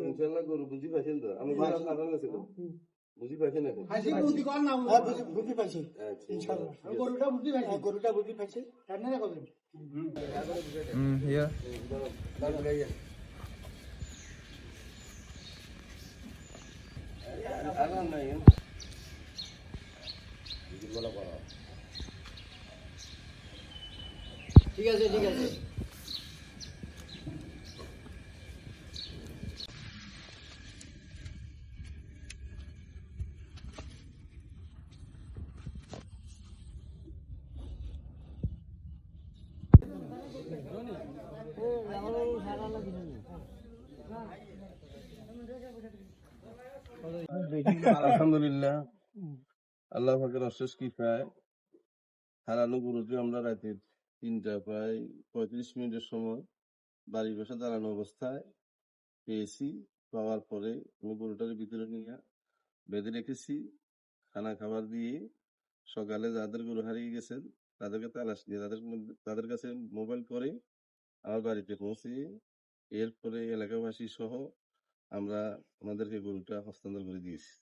ইনশাল্লাহ গরু বুঝি পাইছেন তো? আমি আপনার কাছে বুঝি পাইছেন এখন? বুঝি পাইছি ইনশাআল্লাহ গরুটা বুঝি পাইছি আপনারা কবেন ইয়া ঠিক আছে ঠিক আছে আলহামদুলিল্লাহ, আল্লাহ পাকের অশেষ কৃপায় হারানো গরুটি আমরা রাতে 3টা প্রায় 35 মিনিটের সময় বাড়ির পাশে দাঁড়ানো অবস্থায় পেয়েছি। পাওয়ার পরে আমি গরুটার ভিতরে নিয়ে বেঁধে রেখেছি, খানা খাবার দিয়ে সকালে যাদের গরু হারিয়ে গেছেন তাদেরকে তালাশ দিয়ে তাদের কাছে মোবাইল করে আমার বাড়িতে পৌঁছে এরপরে এলাকাবাসী সহ আমরা আমাদেরকে গরুটা হস্তান্তর করে দিয়েছি।